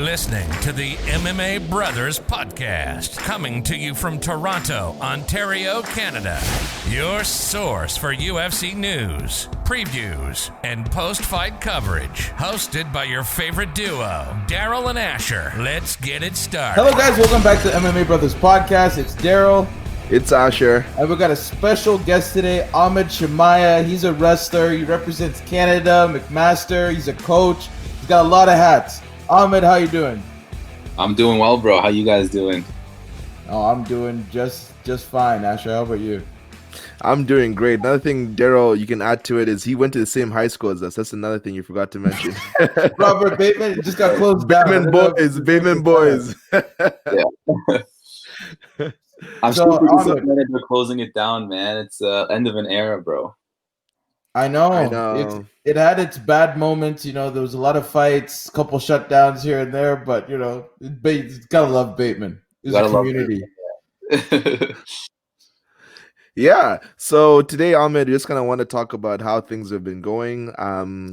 listening to the MMA Brothers Podcast, coming to you from Toronto, Ontario, Canada. Your source for UFC news, previews, and post-fight coverage. Hosted by your favorite duo, Daryl and Asher. Let's get it started. Hello guys, welcome back to MMA Brothers Podcast. It's Daryl. It's Asher. And we've got a special guest today, Ahmed Shamiya. He's a wrestler. He represents Canada, McMaster. He's a coach. He's got a lot of hats. Ahmed, how you doing? I'm doing well, bro. How you guys doing? Oh, I'm doing just fine. Asher, how about you? I'm doing great. Another thing, Daryl, you can add to it is he went to the same high school as us. That's another thing you forgot to mention. Robert Bateman just got closed down. Bateman boys. Yeah. I'm super disappointed they're closing it down, man. It's the end of an era, bro. I know. It had its bad moments. You know, there was a lot of fights, a couple shutdowns here and there, but, you know, you gotta love Bateman. It's a community. Yeah. So today, Ahmed, we just kind of want to talk about how things have been going.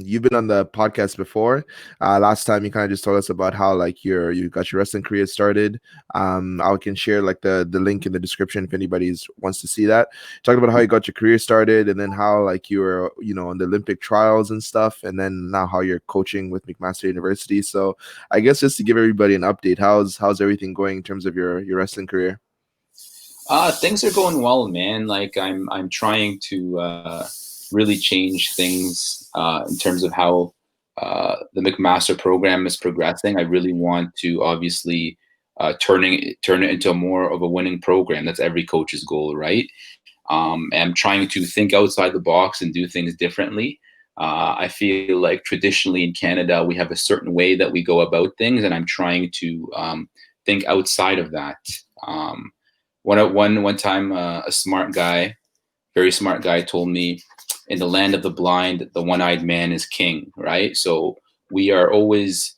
You've been on the podcast before. Last time you kind of just told us about how like you got your wrestling career started. I can share like the link in the description if anybody wants to see that. Talk about how you got your career started, and then how like you were, you know, on the Olympic trials and stuff, and then now how you're coaching with McMaster University. So I guess just to give everybody an update, how's everything going in terms of your wrestling career? Things are going well, man. Like I'm trying to really change things in terms of how the McMaster program is progressing. I really want to obviously turn it into more of a winning program. That's every coach's goal, right? And I'm trying to think outside the box and do things differently. I feel like traditionally in Canada, we have a certain way that we go about things, and I'm trying to think outside of that. One time, a smart guy, very smart guy, told me, in the land of the blind, the one-eyed man is king, right? So we are always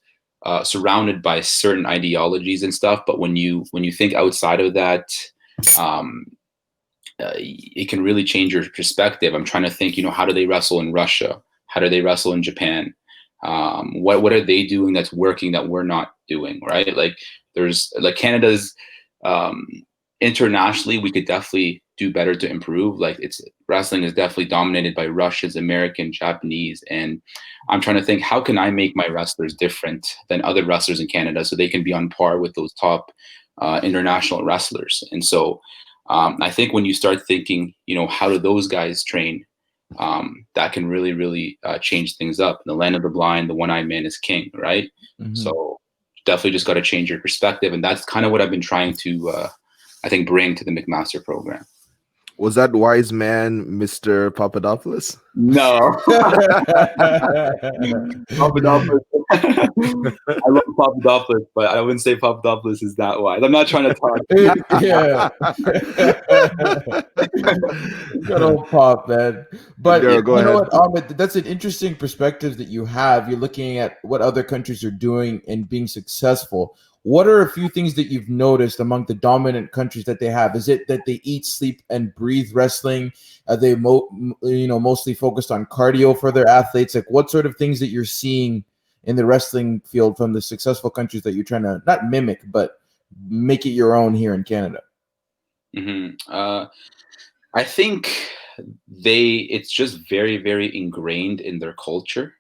surrounded by certain ideologies and stuff, but when you think outside of that, it can really change your perspective. I'm trying to think, you know, how do they wrestle in Russia? How do they wrestle in Japan? What are they doing that's working that we're not doing, right? Like there's like Canada's. Internationally, we could definitely do better to improve. Like wrestling is definitely dominated by Russians, American, Japanese, and I'm trying to think, how can I make my wrestlers different than other wrestlers in Canada so they can be on par with those top international wrestlers? And so I think when you start thinking, you know, how do those guys train? That can really, really change things up. In the land of the blind, the one-eyed man is king, right? Mm-hmm. So definitely just got to change your perspective, and that's kind of what I've been trying to I think bring to the McMaster program. Was that wise man, Mr. Papadopoulos? No. Papadopoulos. I love Papadopoulos, but I wouldn't say Papadopoulos is that wise. I'm not trying to talk. Yeah. Good old Pop, man. But you know what, Ahmed, that's an interesting perspective that you have. You're looking at what other countries are doing and being successful. What are a few things that you've noticed among the dominant countries that they have? Is it that they eat, sleep, and breathe wrestling? Are they mostly focused on cardio for their athletes? Like, what sort of things that you're seeing in the wrestling field from the successful countries that you're trying to not mimic, but make it your own here in Canada? Mm-hmm. I think it's just very, very ingrained in their culture,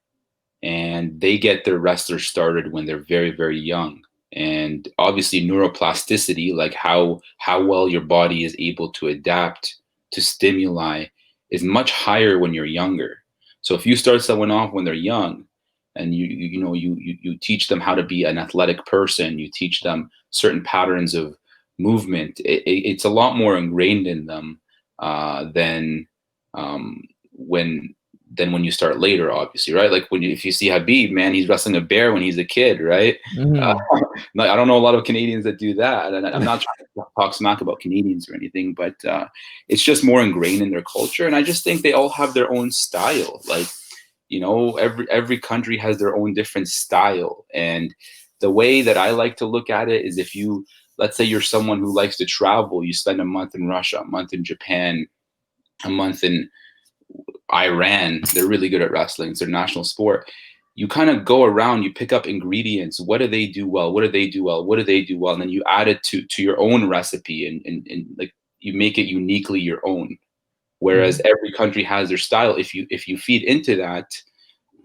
and they get their wrestlers started when they're very, very young. And obviously neuroplasticity, like how well your body is able to adapt to stimuli, is much higher when you're younger. So if you start someone off when they're young, and you teach them how to be an athletic person, you teach them certain patterns of movement, it's a lot more ingrained in them than when you start later, obviously, right? Like if you see Khabib, man, he's wrestling a bear when he's a kid, right? Mm-hmm. I don't know a lot of Canadians that do that, and I'm not trying to talk smack about Canadians or anything, but it's just more ingrained in their culture, and I just think they all have their own style. Like, you know, every country has their own different style, and the way that I like to look at it is, let's say you're someone who likes to travel, you spend a month in Russia, a month in Japan, a month in Iran. They're really good at wrestling. It's their national sport. you kind of go around, you pick up ingredients. What do they do well? What do they do well? What do they do well? And then you add it to your own recipe, and like you make it uniquely your own. Whereas every country has their style. If you feed into that,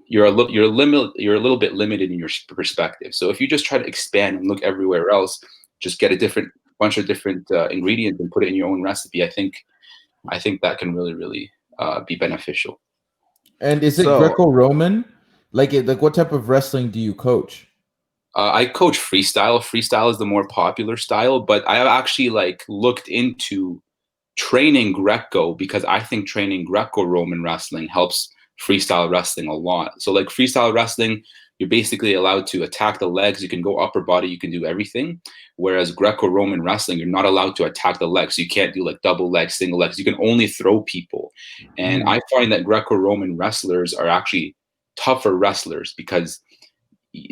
you're a little bit limited in your perspective. So if you just try to expand and look everywhere else, just get a bunch of different ingredients and put it in your own recipe, I think that can really be beneficial. And is it Greco-Roman? Like what type of wrestling do you coach? I coach freestyle. Freestyle is the more popular style, but I have actually looked into training Greco, because I think training Greco-Roman wrestling helps freestyle wrestling a lot. So like freestyle wrestling, you're basically allowed to attack the legs. You can go upper body. You can do everything. Whereas Greco-Roman wrestling, you're not allowed to attack the legs. So you can't do like double legs, single legs. You can only throw people. And I find that Greco-Roman wrestlers are actually tougher wrestlers, because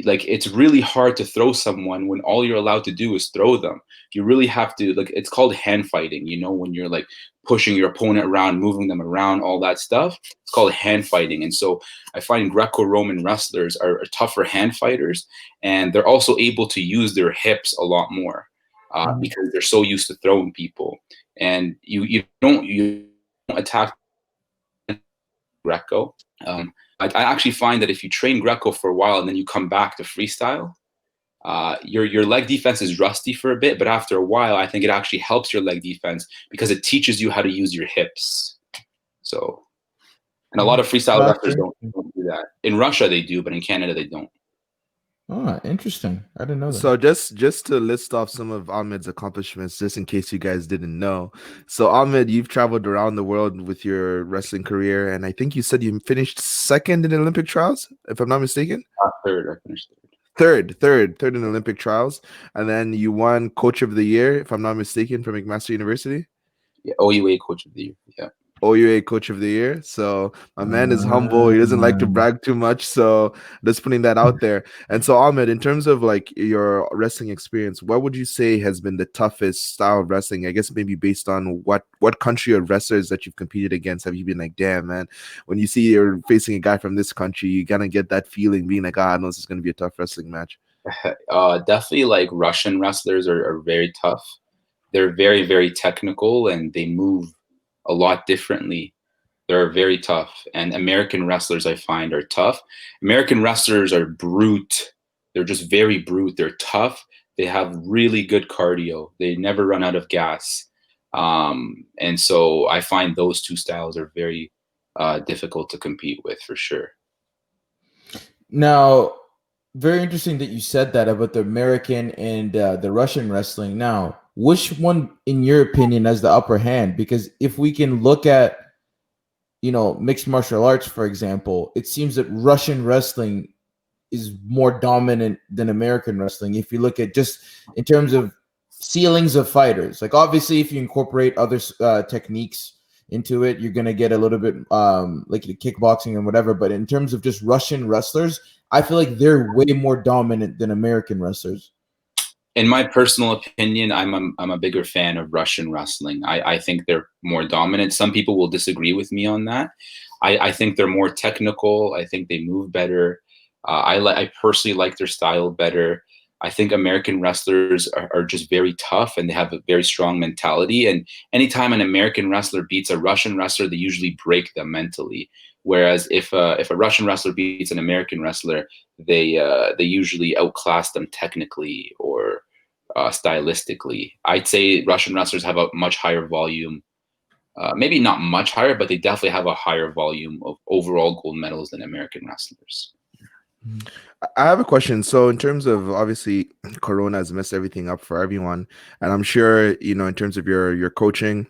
like it's really hard to throw someone when all you're allowed to do is throw them. You really have to, like, it's called hand fighting, you know, when you're like pushing your opponent around, moving them around, all that stuff. It's called hand fighting. And so I find Greco-Roman wrestlers are tougher hand fighters, and they're also able to use their hips a lot more because they're so used to throwing people. And you don't attack Greco. I actually find that if you train Greco for a while and then you come back to freestyle, your leg defense is rusty for a bit, but after a while, I think it actually helps your leg defense because it teaches you how to use your hips. So, and a lot of freestyle wrestlers don't do that. In Russia, they do, but in Canada, they don't. Oh, interesting. I didn't know that. So just to list off some of Ahmed's accomplishments, just in case you guys didn't know. So Ahmed, you've traveled around the world with your wrestling career, and I think you said you finished second in the Olympic trials, if I'm not mistaken. Third. I finished third in the Olympic trials, and then you won Coach of the Year, if I'm not mistaken, from McMaster University. Yeah, OUA Coach of the Year. Yeah. OUA Coach of the Year. So my man is humble. He doesn't like to brag too much. So just putting that out there. And so Ahmed, in terms of like your wrestling experience, what would you say has been the toughest style of wrestling? I guess maybe based on what country or wrestlers that you've competed against have you been like, damn man, when you see you're facing a guy from this country, you gotta get that feeling being like, I know this is gonna be a tough wrestling match. Definitely like Russian wrestlers are very tough. They're very, very technical and they move a lot differently. They're very tough. And American wrestlers, I find, are tough. American wrestlers are brute. They're just very brute. They're tough. They have really good cardio. They never run out of gas. And so I find those two styles are very difficult to compete with, for sure. Now, very interesting that you said that about the American and the Russian wrestling. Now, which one, in your opinion, has the upper hand? Because if we can look at, mixed martial arts, for example, it seems that Russian wrestling is more dominant than American wrestling. If you look at just in terms of ceilings of fighters, like obviously if you incorporate other techniques into it, you're going to get a little bit like kickboxing and whatever. But in terms of just Russian wrestlers, I feel like they're way more dominant than American wrestlers. In my personal opinion, I'm a bigger fan of Russian wrestling. I think they're more dominant. Some people will disagree with me on that. I think they're more technical. I think they move better. I personally like their style better. I think American wrestlers are just very tough and they have a very strong mentality. And anytime an American wrestler beats a Russian wrestler, they usually break them mentally. Whereas if a Russian wrestler beats an American wrestler, they usually outclass them technically or stylistically. I'd say Russian wrestlers have a much higher volume, maybe not much higher, but they definitely have a higher volume of overall gold medals than American wrestlers. I have a question. So in terms of, obviously, Corona has messed everything up for everyone, and I'm sure in terms of your coaching,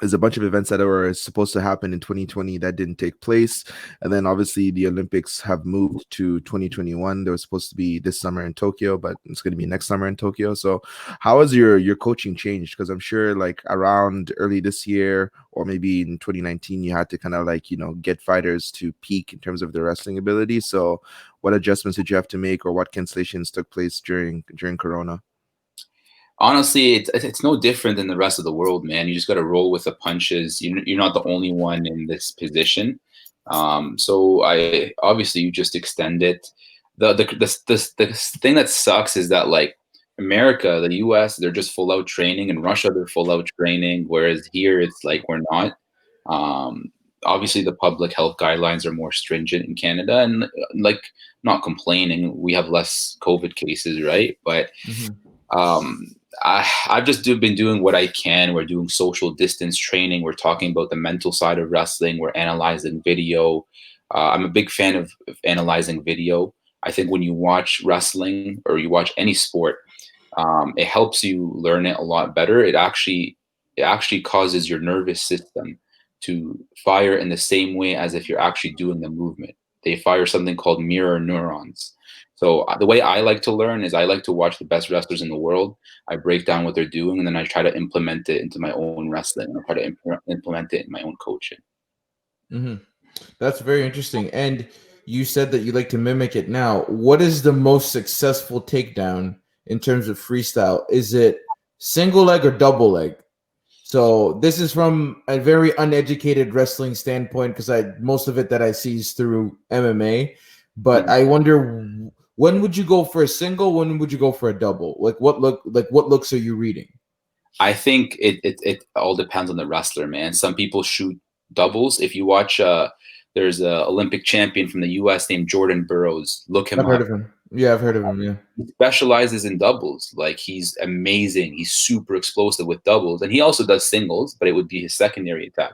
there's a bunch of events that were supposed to happen in 2020 that didn't take place. And then obviously the Olympics have moved to 2021. They were supposed to be this summer in Tokyo, but it's going to be next summer in Tokyo. So how has your coaching changed? Because I'm sure like around early this year or maybe in 2019, you had to kind of like, get fighters to peak in terms of their wrestling ability. So what adjustments did you have to make, or what cancellations took place during Corona? Honestly, it's no different than the rest of the world, man. You just got to roll with the punches. You're not the only one in this position. So I obviously you just extend it. The thing that sucks is that like America, the US, they're just full out training, and Russia, they're full out training, whereas here it's like we're not. Um, Obviously, the public health guidelines are more stringent in Canada, and like not complaining, we have less COVID cases, right? But I've just been doing what I can. We're doing social distance training. We're talking about the mental side of wrestling. We're analyzing video. I'm a big fan of analyzing video. I think when you watch wrestling or you watch any sport, it helps you learn it a lot better. It actually causes your nervous system to fire in the same way as if you're actually doing the movement. They fire something called mirror neurons. So the way I like to learn is I like to watch the best wrestlers in the world. I break down what they're doing, and then I try to implement it into my own wrestling. I try to implement it in my own coaching. That's very interesting. And you said that you like to mimic it now. What is the most successful takedown in terms of freestyle? Is it single leg or double leg? So this is from a very uneducated wrestling standpoint, because most of it that I see is through MMA. But I wonder, when would you go for a single? When would you go for a double? Like what looks are you reading? I think it all depends on the wrestler, man. Some people shoot doubles. If you watch, there's an Olympic champion from the U.S. named Jordan Burroughs. Look him up. I've heard of him. Yeah, I've heard of him. Yeah, he specializes in doubles. Like he's amazing. He's super explosive with doubles, and he also does singles, but it would be his secondary attack.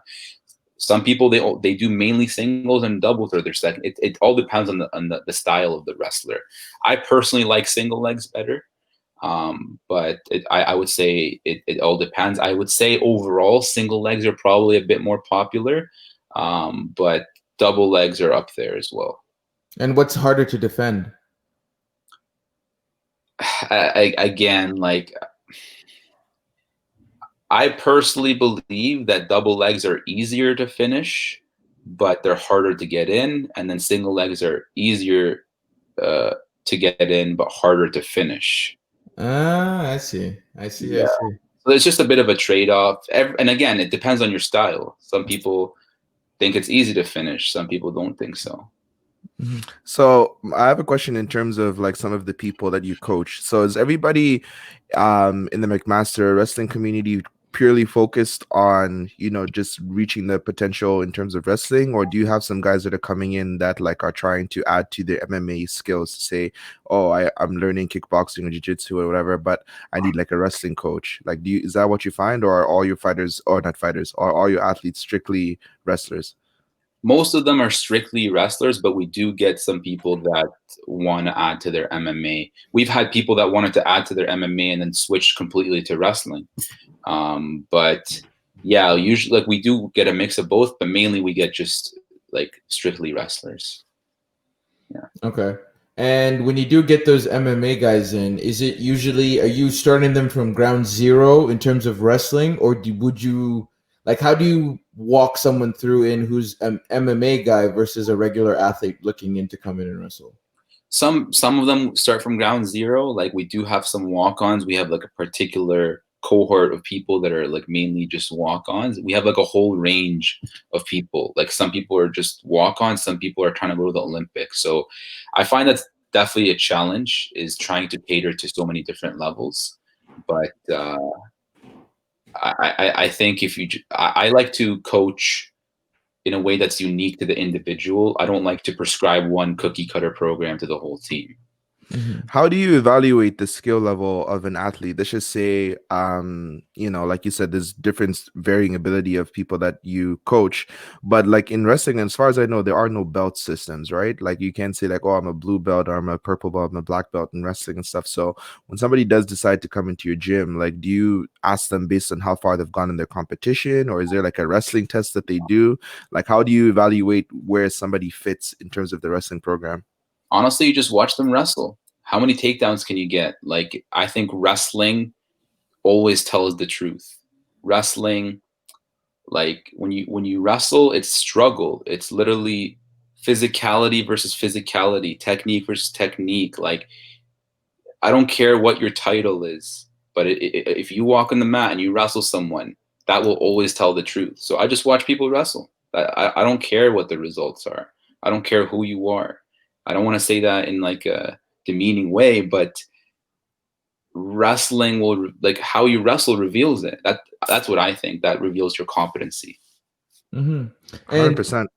Some people they do mainly singles, and doubles are their second. It all depends on the style of the wrestler. I personally like single legs better. But I would say it all depends. I would say overall single legs are probably a bit more popular, but double legs are up there as well. And what's harder to defend? Again, like I personally believe that double legs are easier to finish, but they're harder to get in, and then single legs are easier to get in but harder to finish. I see. Yeah. I see. So it's just a bit of a trade-off. And again, it depends on your style. Some people think it's easy to finish. Some people don't think so. So I have a question in terms of like some of the people that you coach. So is everybody in the McMaster wrestling community purely focused on, just reaching the potential in terms of wrestling, or do you have some guys that are coming in that like are trying to add to their MMA skills to say, oh, I'm learning kickboxing or jiu-jitsu or whatever, but I need like a wrestling coach? Like, is that what you find, or are all your fighters, or not fighters, or are your athletes strictly wrestlers? Most of them are strictly wrestlers, but we do get some people that want to add to their MMA. We've had people that wanted to add to their MMA and then switch completely to wrestling. But yeah, usually like we do get a mix of both, but mainly we get just like strictly wrestlers. Yeah. Okay. And when you do get those MMA guys in, is it usually, are you starting them from ground zero in terms of wrestling, or would you, like, how do you walk someone through in who's an MMA guy versus a regular athlete looking in to come in and wrestle? Some of them start from ground zero. Like we do have some walk-ons. We have like a particular cohort of people that are like mainly just walk-ons. We have like a whole range of people. Like some people are just walk-ons. Some people are trying to go to the Olympics. So I find that's definitely a challenge, is trying to cater to so many different levels. But I think I like to coach in a way that's unique to the individual. I don't like to prescribe one cookie cutter program to the whole team. How do you evaluate the skill level of an athlete? Let's just say, like you said, there's different varying ability of people that you coach, but like in wrestling, as far as I know, there are no belt systems, right? Like you can't say like, oh, I'm a blue belt, or I'm a purple belt, I'm a black belt in wrestling and stuff. So when somebody does decide to come into your gym, like, do you ask them based on how far they've gone in their competition, or is there like a wrestling test that they do? Like, how do you evaluate where somebody fits in terms of the wrestling program? Honestly, you just watch them wrestle. How many takedowns can you get? Like, I think wrestling always tells the truth. Wrestling, like when you wrestle, it's struggle. It's literally physicality versus physicality, technique versus technique. Like, I don't care what your title is, but if you walk on the mat and you wrestle someone, that will always tell the truth. So I just watch people wrestle. I don't care what the results are. I don't care who you are. I don't want to say that in like a demeaning way, but wrestling will, like, how you wrestle reveals it. That's what I think. That reveals your competency. 100%.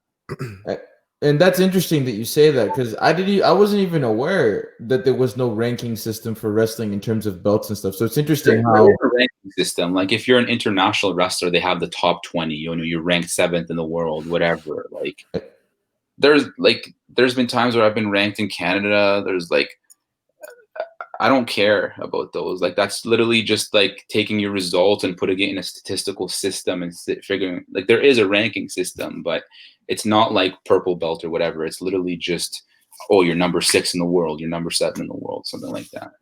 And that's interesting that you say that, because I wasn't even aware that there was no ranking system for wrestling in terms of belts and stuff. So it's interesting how a ranking system. Like if you're an international wrestler, they have the top 20. You know, you're ranked 7th in the world, whatever. Like there's been times where I've been ranked in Canada. There's like, I don't care about those. Like that's literally just like taking your results and putting it in a statistical system and figuring, like, there is a ranking system, but it's not like purple belt or whatever. It's literally just, oh, you're number 6 in the world, you're number 7 in the world, something like that.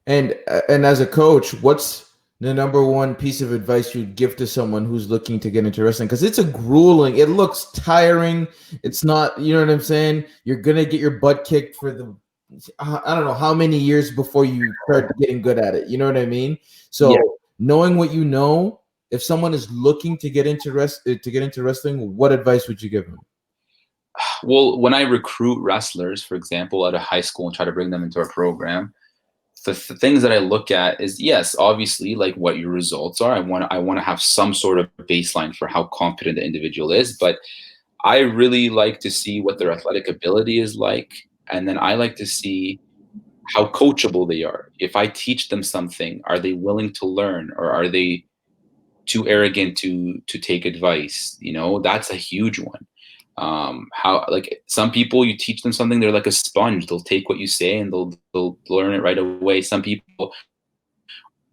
And as a coach, what's the number one piece of advice you'd give to someone who's looking to get into wrestling? Because it's it looks tiring. It's not, you know what I'm saying? You're gonna get your butt kicked for I don't know how many years before you start getting good at it. You know what I mean? So knowing what you know, if someone is looking to get into wrestling, what advice would you give them? Well, when I recruit wrestlers, for example, out of high school and try to bring them into our program, the things that I look at is, yes, obviously, like what your results are. I want to have some sort of baseline for how competent the individual is, but I really like to see what their athletic ability is like. And then I like to see how coachable they are. If I teach them something, are they willing to learn, or are they too arrogant to take advice? You know, that's a huge one. How, like, some people, you teach them something, they're like a sponge. They'll take what you say and they'll learn it right away. Some people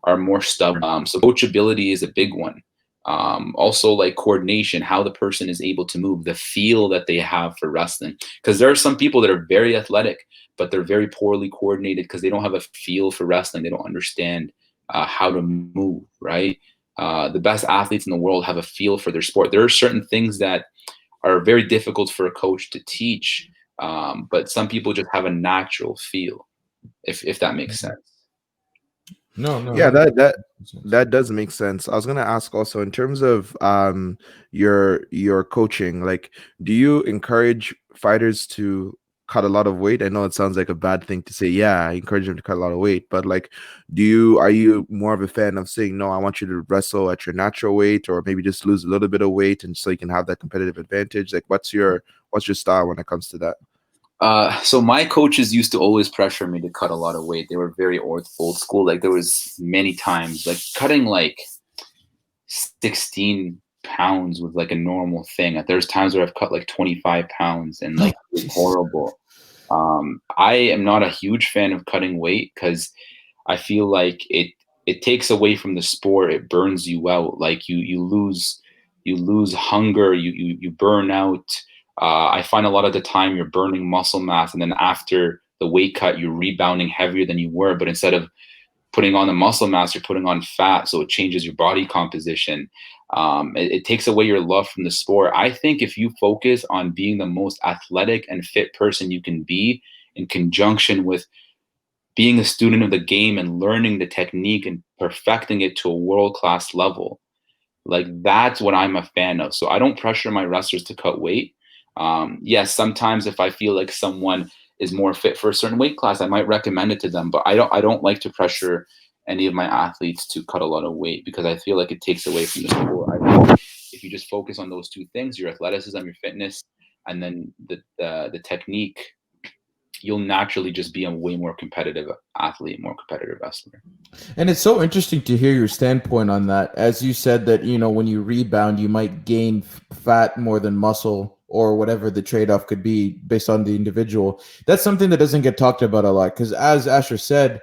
are more stubborn. So coachability is a big one. Also, like coordination, how the person is able to move, the feel that they have for wrestling. Because there are some people that are very athletic, but they're very poorly coordinated because they don't have a feel for wrestling. They don't understand how to move, right? The best athletes in the world have a feel for their sport. There are certain things that are very difficult for a coach to teach, but some people just have a natural feel, if that makes sense. No. Yeah, that does make sense. I was gonna ask also, in terms of your coaching, like, do you encourage fighters to cut a lot of weight? I know it sounds like a bad thing to say. Yeah, I encourage them to cut a lot of weight, but like, are you more of a fan of saying, no, I want you to wrestle at your natural weight, or maybe just lose a little bit of weight and so you can have that competitive advantage? Like, what's your style when it comes to that? So my coaches used to always pressure me to cut a lot of weight. They were very old school. Like there was many times, like cutting like 16 pounds was like a normal thing. There's times where I've cut like 25 pounds and like it was horrible. I am not a huge fan of cutting weight because I feel like it takes away from the sport. It burns you out. Like you lose hunger. You burn out. I find a lot of the time you're burning muscle mass, and then after the weight cut, you're rebounding heavier than you were. But instead of putting on the muscle mass, you're putting on fat, so it changes your body composition. It takes away your love from the sport. I think if you focus on being the most athletic and fit person you can be, in conjunction with being a student of the game and learning the technique and perfecting it to a world-class level, like that's what I'm a fan of. So I don't pressure my wrestlers to cut weight. Yes, sometimes if I feel like someone is more fit for a certain weight class, I might recommend it to them, but I don't like to pressure any of my athletes to cut a lot of weight because I feel like it takes away from the sport. I think if you just focus on those two things, your athleticism, your fitness, and then the technique, you'll naturally just be a way more competitive athlete, more competitive wrestler. And it's so interesting to hear your standpoint on that. As you said that, you know, when you rebound, you might gain fat more than muscle, or whatever the trade-off could be based on the individual. That's something that doesn't get talked about a lot, because as Asher said,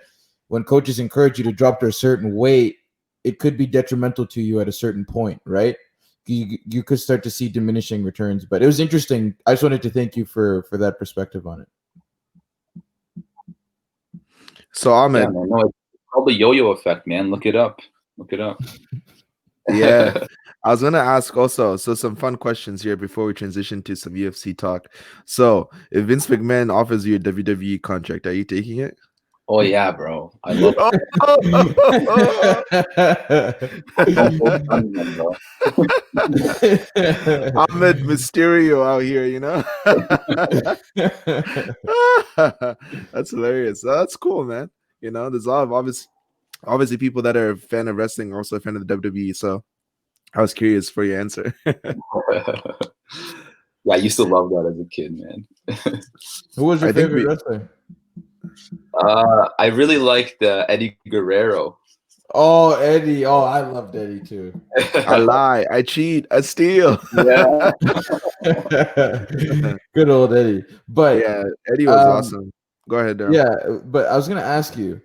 when coaches encourage you to drop to a certain weight, it could be detrimental to you at a certain point, right? You could start to see diminishing returns. But it was interesting. I just wanted to thank you for that perspective on it. So Ahmed, yeah, man, no, it's called the yo-yo effect, man. Look it up. Yeah. I was going to ask also, so some fun questions here before we transition to some UFC talk. So if Vince McMahon offers you a WWE contract, are you taking it? Oh yeah, bro. I love Ahmed Mysterio out here, you know. That's hilarious. That's cool, man. You know, there's a lot of obviously people that are a fan of wrestling are also a fan of the WWE. So I was curious for your answer. Yeah, I used to love that as a kid, man. Who was your favorite wrestler? I really liked Eddie Guerrero. Oh, Eddie. Oh, I loved Eddie too. I lie. I cheat. I steal. Yeah. Good old Eddie. But yeah, Eddie was awesome. Go ahead, Daryl. Yeah, but I was gonna ask you.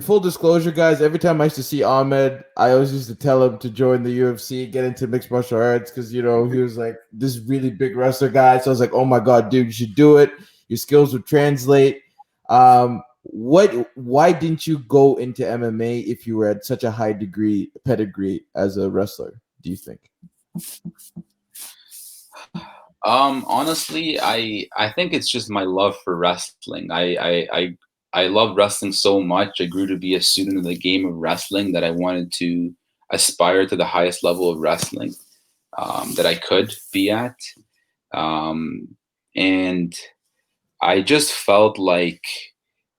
Full disclosure, guys. Every time I used to see Ahmed, I always used to tell him to join the UFC, get into mixed martial arts, because he was like this really big wrestler guy. So I was like, oh my god, dude, you should do it. Your skills would translate. Why didn't you go into MMA if you were at such a high pedigree as a wrestler, do you think? Honestly, I think it's just my love for wrestling. I love wrestling so much. I grew to be a student of the game of wrestling that I wanted to aspire to the highest level of wrestling that I could be at. And I just felt like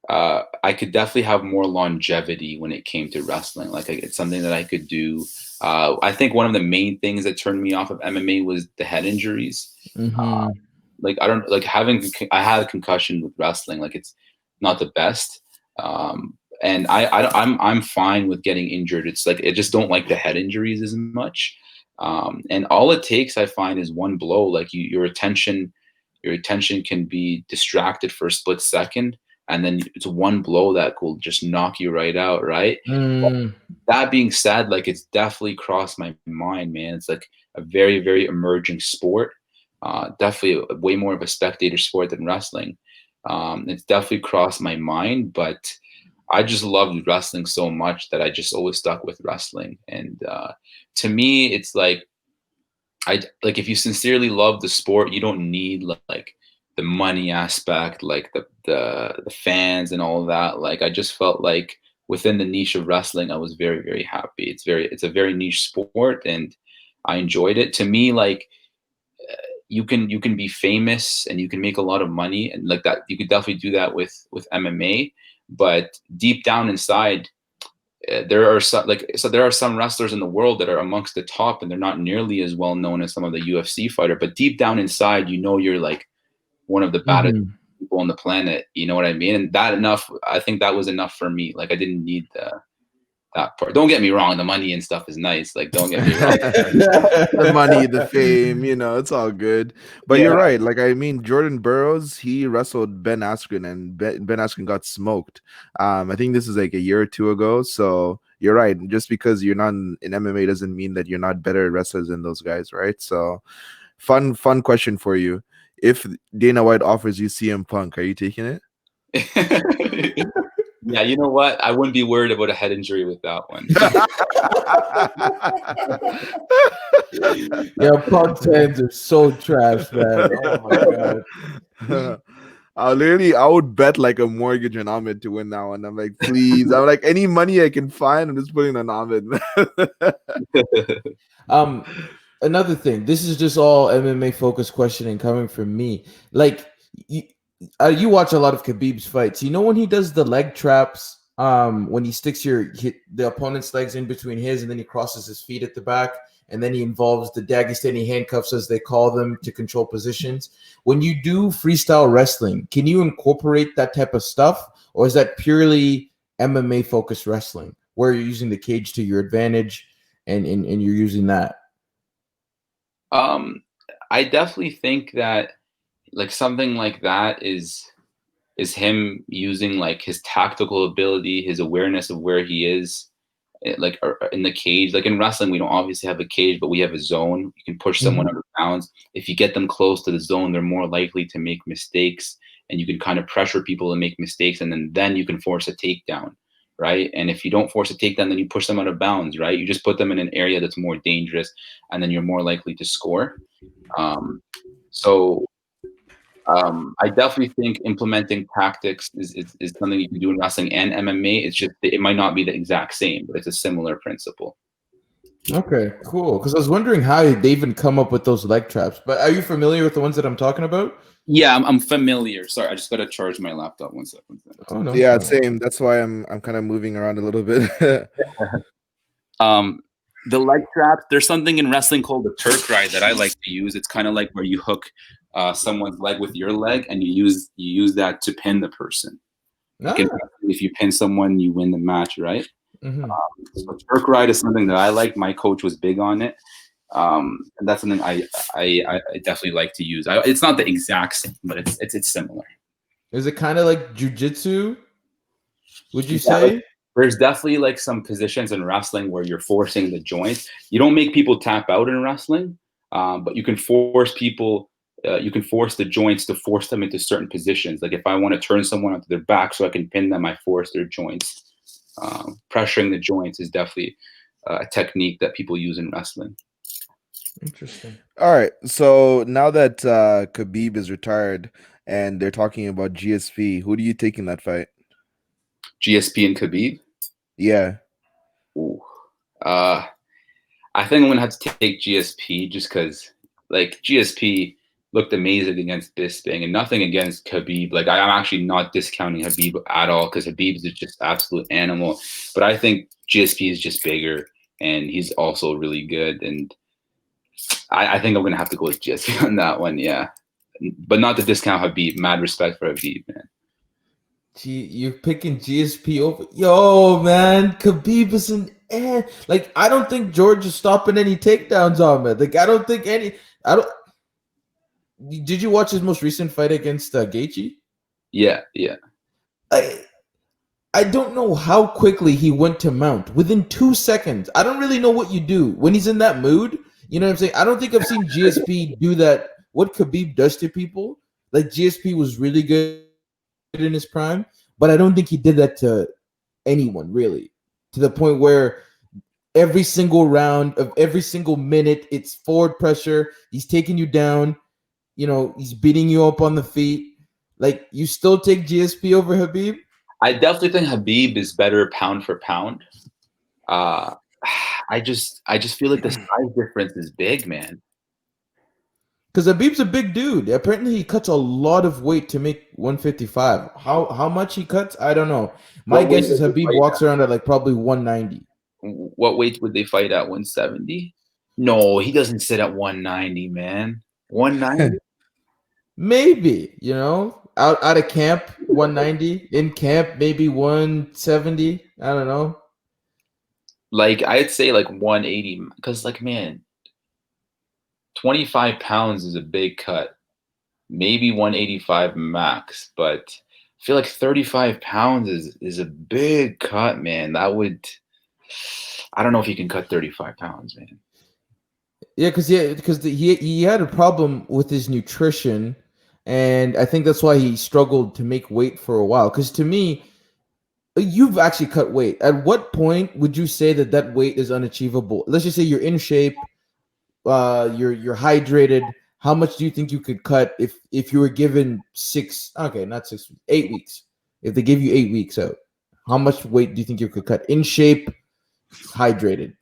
I could definitely have more longevity when it came to wrestling. Like it's something that I could do. I think one of the main things that turned me off of MMA was the head injuries. Mm-hmm. I had a concussion with wrestling. Like it's not the best. And I'm fine with getting injured. It's like I just don't like the head injuries as much. And all it takes, I find, is one blow. Like your attention can be distracted for a split second, and then it's one blow that will just knock you right out, right? That being said, like it's definitely crossed my mind, man. It's like a very, very emerging sport. Definitely way more of a spectator sport than wrestling. It's definitely crossed my mind, but I just loved wrestling so much that I just always stuck with wrestling. And to me, it's like if you sincerely love the sport, you don't need like the money aspect, like the fans and all of that. Like I just felt like within the niche of wrestling, I was very, very happy. It's a very niche sport, and I enjoyed it. To me, like you can be famous and you can make a lot of money, and like that you could definitely do that with MMA. But deep down inside, there are some wrestlers in the world that are amongst the top, and they're not nearly as well known as some of the UFC fighter. But deep down inside, you're like one of the baddest people on the planet. You know what I mean? And I think that was enough for me. Like I didn't need that part. Don't get me wrong, the money and stuff is nice. Like don't get me wrong. The money, the fame, it's all good. But you're right. Like I mean, Jordan Burroughs, he wrestled Ben Askren, and Ben Askren got smoked. I think this is like a year or two ago. So you're right. Just because you're not in MMA doesn't mean that you're not better wrestlers than those guys, right? So fun question for you. If Dana White offers you CM Punk, are you taking it? Yeah, you know what? I wouldn't be worried about a head injury with that one. Yeah, Punk's hands are so trash, man. Oh my god. I would bet like a mortgage on Ahmed to win that one. I'm like, please. I'm like, any money I can find, I'm just putting on Ahmed. Another thing. This is just all MMA focused questioning coming from me. Like you watch a lot of Khabib's fights. You know when he does the leg traps, when he sticks the opponent's legs in between his, and then he crosses his feet at the back, and then he involves the Dagestani handcuffs, as they call them, to control positions. When you do freestyle wrestling, can you incorporate that type of stuff, or is that purely MMA focused wrestling, where you're using the cage to your advantage and you're using that? I definitely think that like something like that is him using like his tactical ability, his awareness of where he is, like in the cage. Like in wrestling, we don't obviously have a cage, but we have a zone. You can push someone out of bounds. If you get them close to the zone, they're more likely to make mistakes, and you can kind of pressure people to make mistakes, and then you can force a takedown, right? And if you don't force a takedown, then you push them out of bounds, right? You just put them in an area that's more dangerous, and then you're more likely to score. So I definitely think implementing tactics is something you can do in wrestling and MMA. It's just it might not be the exact same, but it's a similar principle. Okay, cool. Because I was wondering how they even come up with those leg traps. But are you familiar with the ones that I'm talking about? Yeah, I'm familiar. Sorry, I just got to charge my laptop. 1 second. Oh no. Yeah, same. That's why I'm kind of moving around a little bit. The leg traps. There's something in wrestling called the Turk Ride that I like to use. It's kind of like where you hook someone's leg with your leg, and you use that to pin the person. Like if you pin someone, you win the match, right? Mm-hmm. So Turk Ride is something that I like. My coach was big on it, and that's something I definitely like to use. It's not the exact same, but it's similar. Is it kind of like jujitsu? Would you say? There's definitely like some positions in wrestling where you're forcing the joints. You don't make people tap out in wrestling, but you can force people. You can force the joints to force them into certain positions. Like if I want to turn someone onto their back so I can pin them, I force their joints. Pressuring the joints is definitely a technique that people use in wrestling. Interesting. All right. So now that Khabib is retired and they're talking about GSP, who do you take in that fight? GSP and Khabib? Yeah. Ooh. I think I'm going to have to take GSP just because, like, GSP looked amazing against Bisping, and nothing against Khabib. Like, I'm actually not discounting Khabib at all because Khabib is just absolute animal. But I think GSP is just bigger, and he's also really good. And I think I'm going to have to go with GSP on that one, yeah. But not to discount Khabib. Mad respect for Khabib, man. You're picking GSP over. Yo, man, Khabib is an like I don't think George is stopping any takedowns on me. Like I don't think any. I don't. Did you watch his most recent fight against Gaethje? Yeah. I don't know how quickly he went to mount within 2 seconds. I don't really know what you do when he's in that mood. You know what I'm saying? I don't think I've seen GSP do that. What Khabib does to people, like GSP was really good in his prime, but I don't think he did that to anyone really, to the point where every single round of every single minute it's forward pressure. He's taking you down. You know, he's beating you up on the feet. Like, you still take GSP over Khabib? I definitely think Khabib is better pound for pound. I just feel like the size difference is big, man. Because Khabib's a big dude. Apparently, he cuts a lot of weight to make 155. How much he cuts, I don't know. My guess is Khabib walks around at like probably 190. What weight would they fight at? 170? No, he doesn't sit at 190, man. 190? Maybe, you know, out of camp, 190. In camp, maybe 170. I don't know. Like, I'd say like 180. Because, like, man, 25 pounds is a big cut. Maybe 185 max. But I feel like 35 pounds is a big cut, man. That would... I don't know if you can cut 35 pounds, man. Yeah, because he had a problem with his nutrition, and I think that's why he struggled to make weight for a while. Because to me, you've actually cut weight. At what point would you say that weight is unachievable? Let's just say you're in shape, you're hydrated. How much do you think you could cut if you were given 8 weeks? If they give you 8 weeks out, how much weight do you think you could cut in shape, hydrated?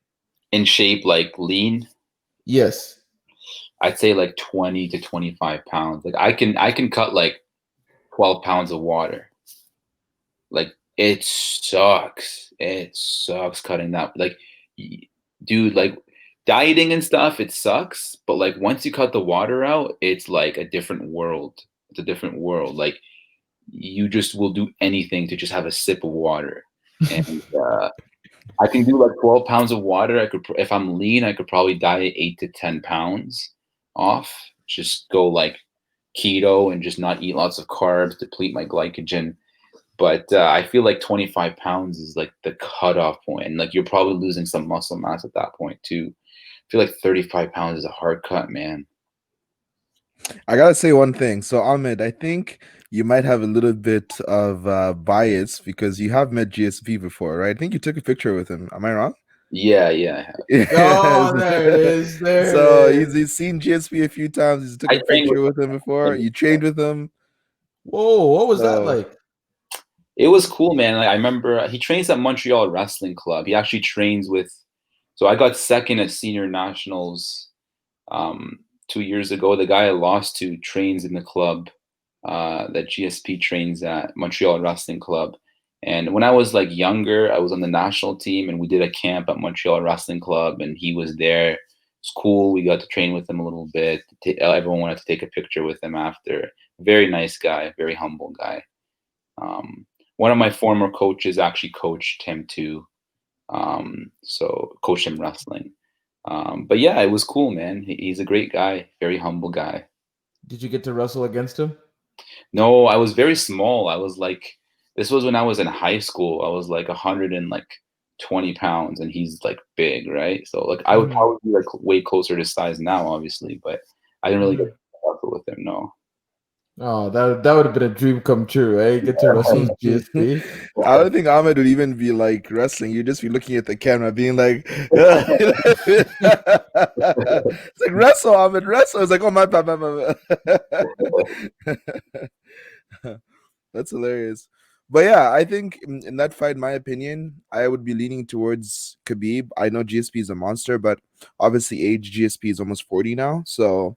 In shape, like lean? Yes. I'd say like 20 to 25 pounds. Like I can cut like 12 pounds of water. Like it sucks. It sucks cutting that. Like, dude, like dieting and stuff, it sucks. But like once you cut the water out, it's like a different world. It's a different world. Like you just will do anything to just have a sip of water. And I can do like 12 pounds of water. I could, if I'm lean, I could probably diet 8 to 10 pounds off. Just go like keto and just not eat lots of carbs, deplete my glycogen. But I feel like 25 pounds is like the cutoff point. And like you're probably losing some muscle mass at that point too. I feel like 35 pounds is a hard cut, man. I gotta say one thing. So Ahmed, I think you might have a little bit of bias because you have met GSP before, right? I think you took a picture with him. Am I wrong? Yeah. Oh, there it is. So he's seen GSP a few times. He's took a picture with him before. You trained with him. Whoa, what was that like? It was cool, man. Like, I remember he trains at Montreal Wrestling Club. He actually trains with. So I got second at senior nationals 2 years ago. The guy I lost to trains in the club that GSP trains at Montreal Wrestling Club. And when I was like younger, I was on the national team, and we did a camp at Montreal Wrestling Club, and he was there. It's cool. We got to train with him a little bit. Everyone wanted to take a picture with him after. Very nice guy, very humble guy. One of my former coaches actually coached him too. So coached him wrestling. But yeah, it was cool, man. He's a great guy, very humble guy. Did you get to wrestle against him? No, I was very small. I was like, this was when I was in high school. I was like 120 pounds, and he's like big, right? So like I would probably be like way closer to size now, obviously, but I didn't really get to wrestle with him. No. Oh, that would have been a dream come true, eh? Get to wrestle with GSP. I don't think Ahmed would even be like wrestling. You'd just be looking at the camera, being like, it's like wrestle, Ahmed, wrestle. It's like, oh my bad. That's hilarious. But yeah, I think in that fight, in my opinion, I would be leaning towards Khabib. I know GSP is a monster, but obviously age GSP is almost 40 now, so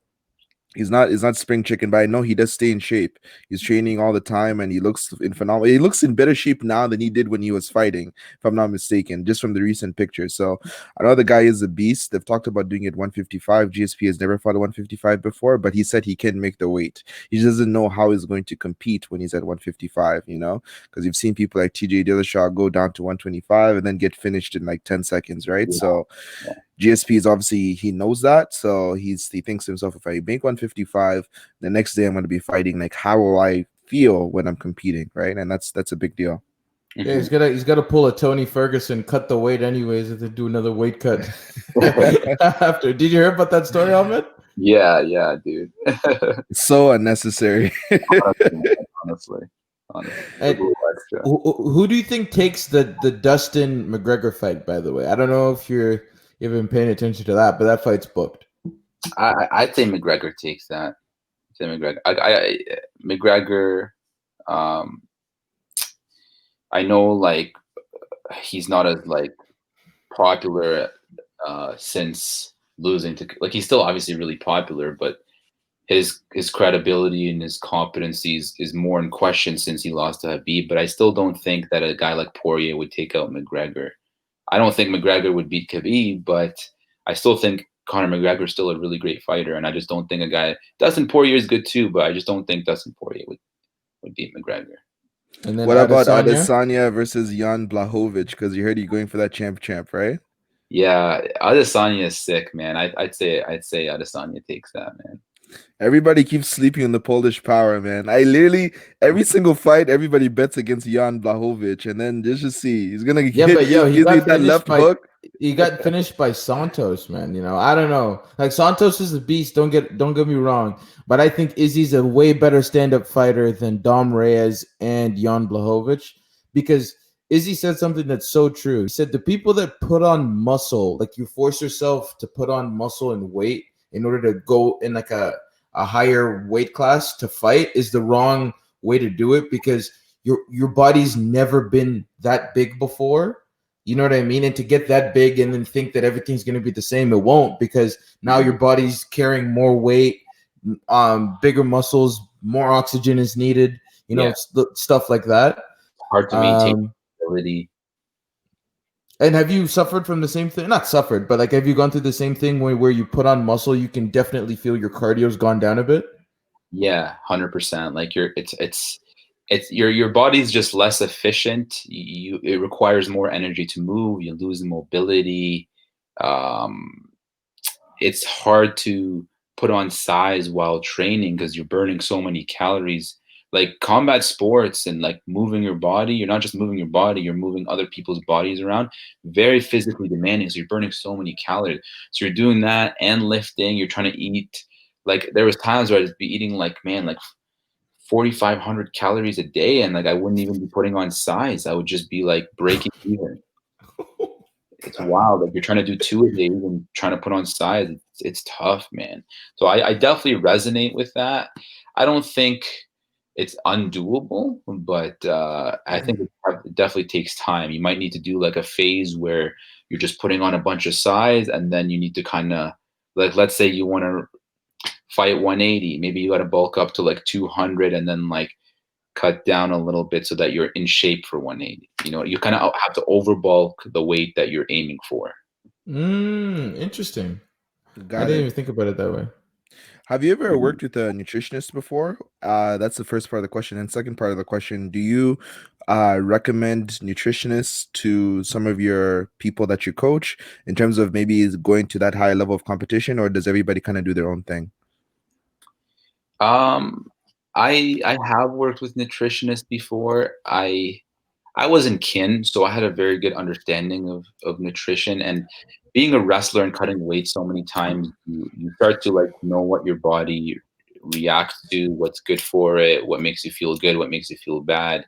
he's not spring chicken, but I know he does stay in shape. He's training all the time, and he looks in phenomenal. He looks in better shape now than he did when he was fighting, if I'm not mistaken, just from the recent pictures. So I know the guy is a beast. They've talked about doing it 155. GSP has never fought at 155 before, but he said he can make the weight. He just doesn't know how he's going to compete when he's at 155, because you've seen people like TJ Dillashaw go down to 125 and then get finished in like 10 seconds, right? Yeah. So GSP is obviously, he knows that, so he thinks to himself, if I make 155, the next day I'm going to be fighting, like, how will I feel when I'm competing, right? And that's a big deal. Yeah, he's got to pull a Tony Ferguson, cut the weight anyways, and then do another weight cut after. Did you hear about that story, Ahmed? Yeah, dude. It's so unnecessary. Honestly. Who do you think takes the Dustin McGregor fight, by the way? I don't know if you've been paying attention to that, but that fight's booked. I'd say McGregor takes that. McGregor, I know, like, he's not as like popular since losing to, like, he's still obviously really popular, but his credibility and his competency is more in question since he lost to Khabib. But I still don't think that a guy like Poirier would take out McGregor. I don't think McGregor would beat Khabib, but I still think Conor McGregor is still a really great fighter, and I just don't think Dustin Poirier is good too, but I just don't think Dustin Poirier would beat McGregor. And then what about Adesanya versus Jan Blachowicz? Because you heard he's going for that champ, right? Yeah, Adesanya is sick, man. I'd say Adesanya takes that, man. Everybody keeps sleeping on the Polish power, man. I literally, every single fight, everybody bets against Jan Blachowicz, and then just see, he's gonna get he got that left hook. He got finished by Santos, man. I don't know. Like, Santos is a beast. Don't get me wrong, but I think Izzy's a way better stand-up fighter than Dom Reyes and Jan Blachowicz, because Izzy said something that's so true. He said the people that put on muscle, like, you force yourself to put on muscle and weight in order to go in like a higher weight class to fight, is the wrong way to do it, because your body's never been that big before. You know what I mean? And to get that big and then think that everything's going to be the same, it won't, because now your body's carrying more weight, bigger muscles, more oxygen is needed, stuff like that. It's hard to maintain ability. And have you suffered from the same thing? Not suffered, but like, have you gone through the same thing where you put on muscle, you can definitely feel your cardio's gone down a bit? Yeah, 100%. Like, your body's just less efficient. It requires more energy to move. You lose mobility. It's hard to put on size while training because you're burning so many calories. Like, combat sports and like moving your body, you're not just moving your body, you're moving other people's bodies around. Very physically demanding. So you're burning so many calories. So you're doing that and lifting. You're trying to eat. Like, there was times where I'd be eating like 4,500 calories a day, and like I wouldn't even be putting on size. I would just be like breaking even. it's wild. Like you're trying to do 2 a day and trying to put on size. It's tough, man. So I definitely resonate with that. I don't think it's undoable, but I think it definitely takes time. You might need to do like a phase where you're just putting on a bunch of size, and then you need to kind of like, let's say you want to fight 180, maybe you got to bulk up to like 200, and then like cut down a little bit so that you're in shape for 180. You know, you kind of have to overbulk the weight that you're aiming for. Interesting. I didn't even think about it that way. Have you ever worked with a nutritionist before? That's the first part of the question. And second part of the question, do you recommend nutritionists to some of your people that you coach in terms of maybe going to that higher level of competition, or does everybody kind of do their own thing? I have worked with nutritionists before. I wasn't kin, so I had a very good understanding of nutrition. And being a wrestler and cutting weight so many times, you start to like know what your body reacts to, what's good for it, what makes you feel good, what makes you feel bad.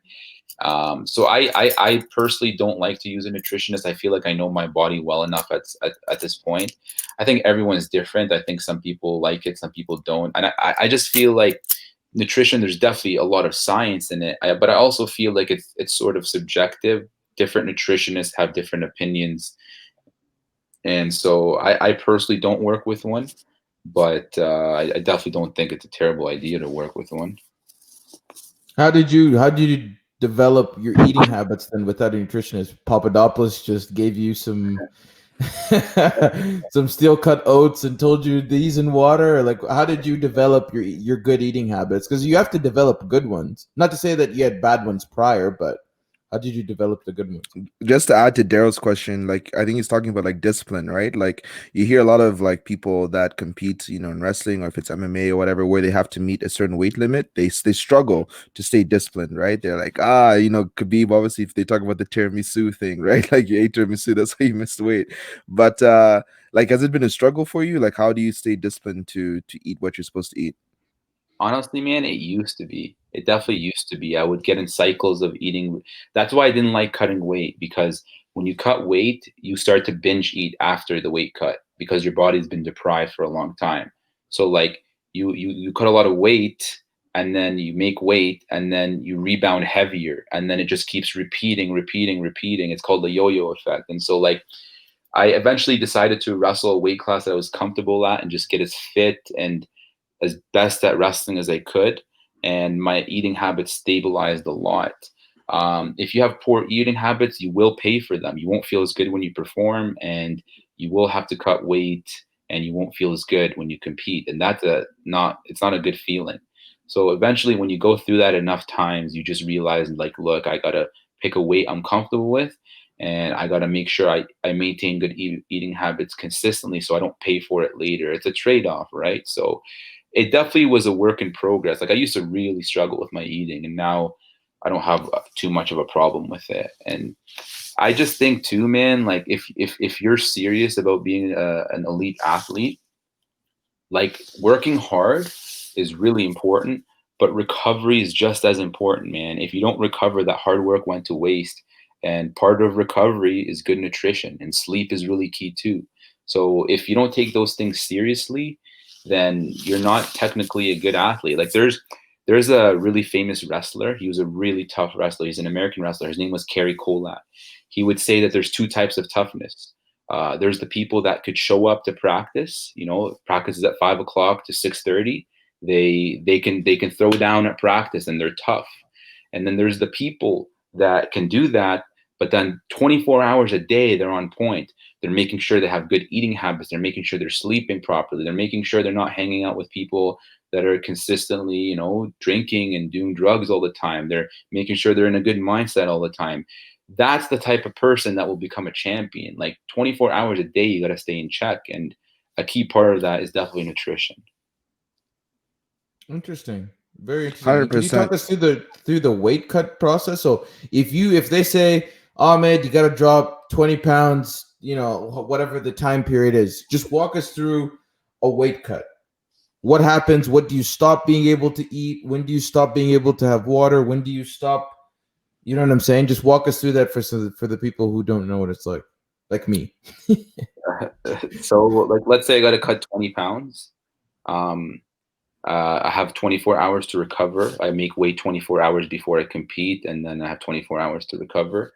So I personally don't like to use a nutritionist. I feel like I know my body well enough at this point. I think everyone's different. I think some people like it, some people don't. And I just feel like nutrition, there's definitely a lot of science in it, but I also feel like it's sort of subjective. Different nutritionists have different opinions, and so I personally don't work with one, but I definitely don't think it's a terrible idea to work with one. How did you develop your eating habits then without a nutritionist? Papadopoulos just gave you some some steel cut oats and told you these in water? Or like, how did you develop your good eating habits? Because you have to develop good ones. Not to say that you had bad ones prior, but how did you develop the good ones? Just to add to Daryl's question, like I think he's talking about like discipline, right? Like you hear a lot of like people that compete, you know, in wrestling or if it's MMA or whatever, where they have to meet a certain weight limit, they struggle to stay disciplined, right? They're like, you know, Khabib, obviously, if they talk about the tiramisu thing, right? Like you ate tiramisu, that's why you missed weight. But like, has it been a struggle for you? Like, how do you stay disciplined to eat what you're supposed to eat? Honestly, man, it used to be. It definitely used to be. I would get in cycles of eating. That's why I didn't like cutting weight, because when you cut weight, you start to binge eat after the weight cut because your body's been deprived for a long time. So like you cut a lot of weight and then you make weight and then you rebound heavier and then it just keeps repeating. It's called the yo-yo effect. And so like I eventually decided to wrestle a weight class that I was comfortable at and just get as fit and as best at wrestling as I could, and my eating habits stabilized a lot. If you have poor eating habits, you will pay for them. You won't feel as good when you perform, and you will have to cut weight, and you won't feel as good when you compete. And that's it's not a good feeling. So eventually, when you go through that enough times, you just realize, like, look, I gotta pick a weight I'm comfortable with, and I gotta make sure I maintain good eating habits consistently, so I don't pay for it later. It's a trade-off, right? So it definitely was a work in progress. Like I used to really struggle with my eating, and now I don't have too much of a problem with it. And I just think too, man, like if you're serious about being an elite athlete, like working hard is really important, but recovery is just as important, man. If you don't recover, that hard work went to waste. And part of recovery is good nutrition, and sleep is really key too. So if you don't take those things seriously, then you're not technically a good athlete. Like there's a really famous wrestler. He was a really tough wrestler. He's an American wrestler. His name was Kerry Kolat. He would say that there's 2 types of toughness. There's the people that could show up to practice. You know, practice is at 5 o'clock to 6:30. They can throw down at practice and they're tough. And then there's the people that can do that, but then 24 hours a day they're on point. They're making sure they have good eating habits. They're making sure they're sleeping properly. They're making sure they're not hanging out with people that are consistently, you know, drinking and doing drugs all the time. They're making sure they're in a good mindset all the time. That's the type of person that will become a champion. Like 24 hours a day, you got to stay in check. And a key part of that is definitely nutrition. Interesting. Very interesting. 100%. Can you talk us through the weight cut process? So if they say, Ahmed, you got to drop 20 pounds, you know, whatever the time period is, just walk us through a weight cut. What happens? What do you stop being able to eat? When do you stop being able to have water? When do you stop? You know what I'm saying? Just walk us through that for the people who don't know what it's like. like me. So like, let's say I got to cut 20 pounds. I have 24 hours to recover. I make weight 24 hours before I compete, and then I have 24 hours to recover.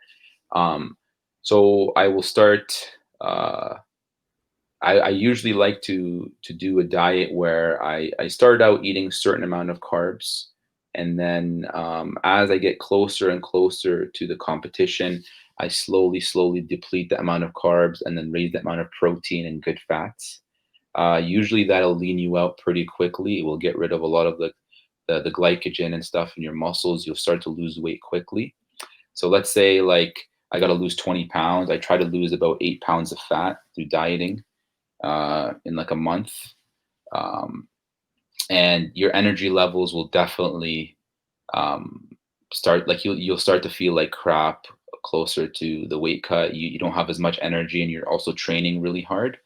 So I will start. I usually like to do a diet where I start out eating a certain amount of carbs, and then as I get closer and closer to the competition, I slowly deplete the amount of carbs and then raise the amount of protein and good fats. Usually that'll lean you out pretty quickly. It will get rid of a lot of the glycogen and stuff in your muscles. You'll start to lose weight quickly. So let's say like I got to lose 20 pounds. I try to lose about 8 pounds of fat through dieting in like a month. And your energy levels will definitely start, like you'll start to feel like crap closer to the weight cut. You don't have as much energy, and you're also training really hard.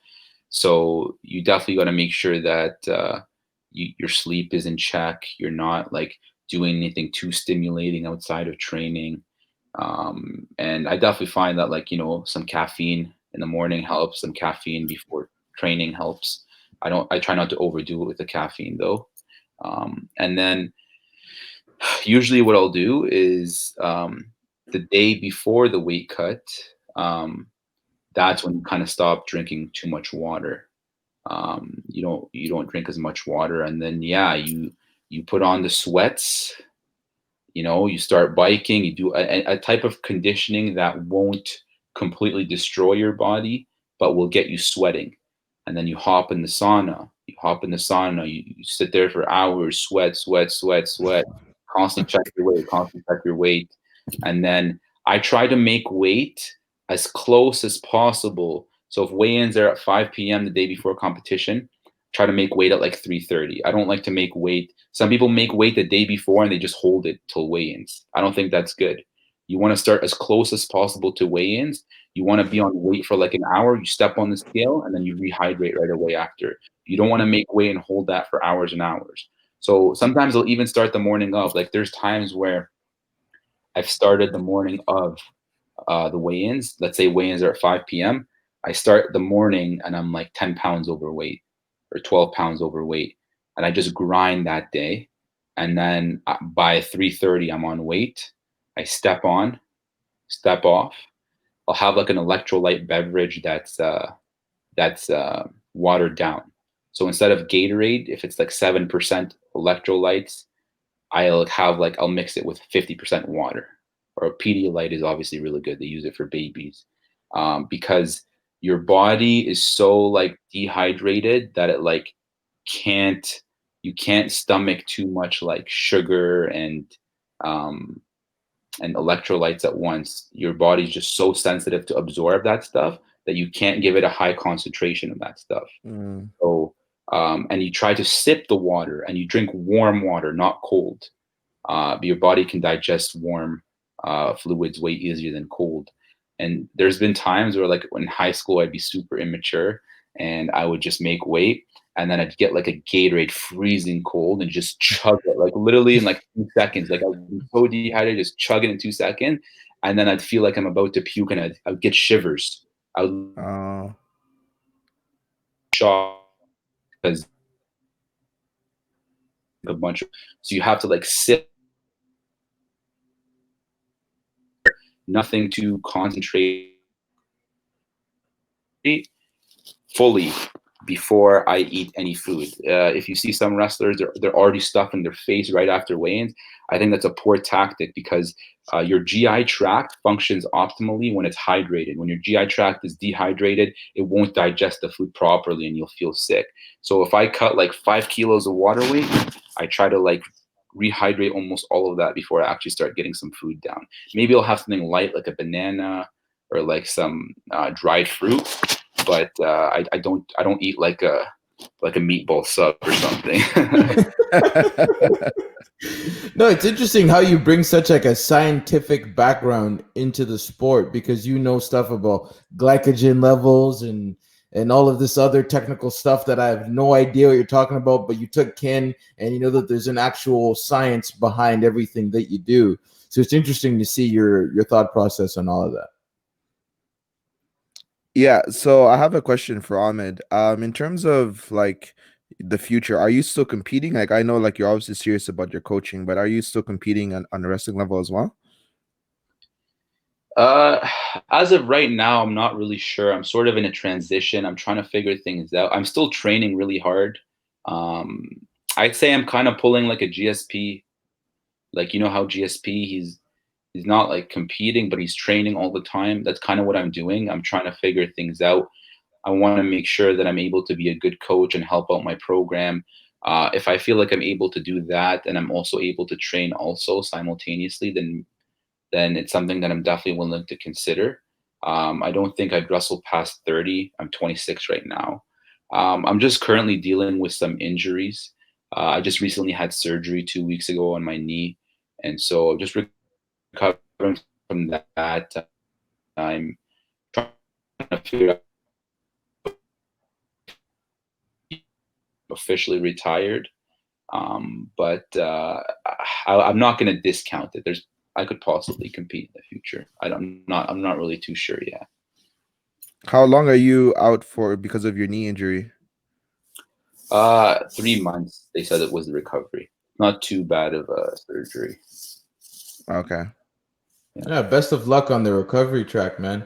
So you definitely got to make sure that your sleep is in check. You're not like doing anything too stimulating outside of training. And I definitely find that, like, some caffeine in the morning helps. Some caffeine before training helps. I try not to overdo it with the caffeine though. And then usually what I'll do is the day before the weight cut, that's when you kind of stop drinking too much water. You don't drink as much water, and then you put on the sweats. You start biking. You do a type of conditioning that won't completely destroy your body, but will get you sweating. And then you hop in the sauna. You sit there for hours, sweat, constantly check your weight. And then I try to make weight as close as possible. So if weigh-ins are at 5 p.m. the day before competition, try to make weight at like 3:30. I don't like to make weight. Some people make weight the day before and they just hold it till weigh-ins. I don't think that's good. You want to start as close as possible to weigh-ins. You want to be on weight for like an hour. You step on the scale and then you rehydrate right away after. You don't want to make weight and hold that for hours and hours. So sometimes I'll even start the morning of. Like there's times where I've started the morning of the weigh-ins. Let's say weigh-ins are at 5 p.m. I start the morning and I'm like 10 pounds overweight or 12 pounds overweight. And I just grind that day. And then by 3:30, I'm on weight. I step on, step off. I'll have like an electrolyte beverage that's watered down. So instead of Gatorade, if it's like 7% electrolytes, I'll mix it with 50% water. Or a Pedialyte is obviously really good. They use it for babies because your body is so like dehydrated that it like you can't stomach too much like sugar and electrolytes at once. Your body's just so sensitive to absorb that stuff that you can't give it a high concentration of that stuff. So and you try to sip the water and you drink warm water, not cold. Your body can digest warm fluids way easier than cold. And there's been times where like in high school, I'd be super immature and I would just make weight. And then I'd get like a Gatorade freezing cold and just chug it, like literally in like 2 seconds. Like I would be so dehydrated, just chug it in 2 seconds. And then I'd feel like I'm about to puke and I would get shivers. I would shock because a bunch of, so you have to like sip, nothing to concentrate fully before I eat any food. If you see some wrestlers, they're already stuffing their face right after weigh-ins. I think that's a poor tactic because your GI tract functions optimally when it's hydrated. When your GI tract is dehydrated, it won't digest the food properly and you'll feel sick. So if I cut like 5 kilos of water weight, I try to like rehydrate almost all of that before I actually start getting some food down. Maybe I'll have something light like a banana or like some dried fruit. But I don't eat like a meatball sub or something. No, it's interesting how you bring such like a scientific background into the sport because you know stuff about glycogen levels and all of this other technical stuff that I have no idea what you're talking about, but you took kin and you know that there's an actual science behind everything that you do. So it's interesting to see your thought process on all of that. Yeah, so I have a question for Ahmed. In terms of like the future, are you still competing? Like I know like you're obviously serious about your coaching, but are you still competing on the wrestling level as well? Uh, as of right now, I'm not really sure. I'm sort of in a transition. I'm trying to figure things out. I'm still training really hard. Um, I'd say I'm kind of pulling like a GSP. Like you know how GSP, he's not like competing, but he's training all the time. That's kind of what I'm doing. I'm trying to figure things out. I want to make sure that I'm able to be a good coach and help out my program. If I feel like I'm able to do that and I'm also able to train also simultaneously, then it's something that I'm definitely willing to consider. I don't think I'd wrestle past 30. I'm 26 right now. I'm just currently dealing with some injuries. I just recently had surgery 2 weeks ago on my knee. And so just recovering from that. I'm trying to figure out officially retired. But I'm not going to discount it. I could possibly compete in the future. I'm not really too sure yet. How long are you out for because of your knee injury? 3 months. They said it was the recovery. Not too bad of a surgery. Okay. Yeah, best of luck on the recovery track, man.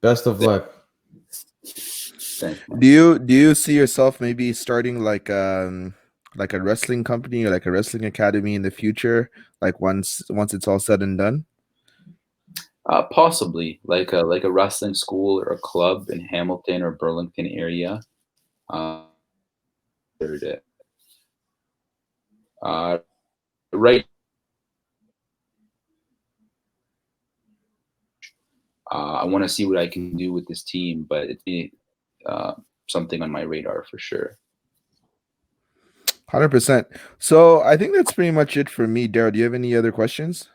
Best of luck. Thanks, do you see yourself maybe starting like a wrestling company or like a wrestling academy in the future, like once it's all said and done? Possibly like a wrestling school or a club in Hamilton or Burlington area. Right. I want to see what I can do with this team, but it's something on my radar for sure. 100%. So I think that's pretty much it for me. Daryl, do you have any other questions?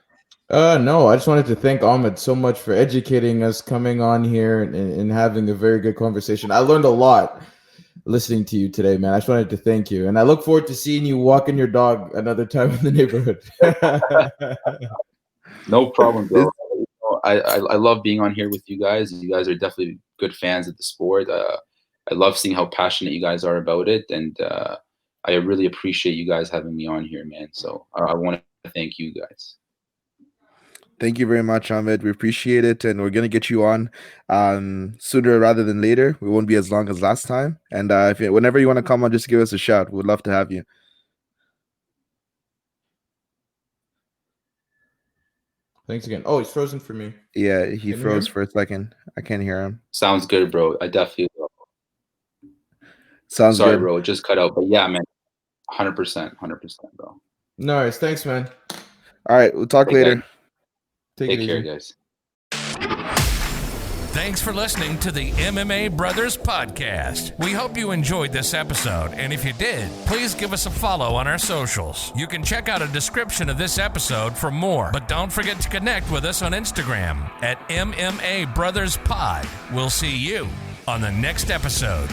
No, I just wanted to thank Ahmed so much for educating us, coming on here and having a very good conversation. I learned a lot listening to you today, man. I just wanted to thank you. And I look forward to seeing you walking your dog another time in the neighborhood. No problem, bro. I love being on here with you guys. You guys are definitely good fans of the sport. I love seeing how passionate you guys are about it. And I really appreciate you guys having me on here, man. So I want to thank you guys. Thank you very much, Ahmed. We appreciate it, and we're gonna get you on sooner rather than later. We won't be as long as last time. And whenever you want to come on, just give us a shout. We'd love to have you. Thanks again. Oh, he's frozen for me. Yeah, he froze for a second. I can't hear him. Sounds good, bro. I definitely will. Sounds Sorry, good. bro. It just cut out. But yeah, man. 100%, bro. No worries. Thanks, man. All right. We'll talk later. Take care, guys. Thanks for listening to the MMA Brothers Podcast. We hope you enjoyed this episode, and if you did, please give us a follow on our socials. You can check out a description of this episode for more, but don't forget to connect with us on Instagram at MMA Brothers Pod. We'll see you on the next episode.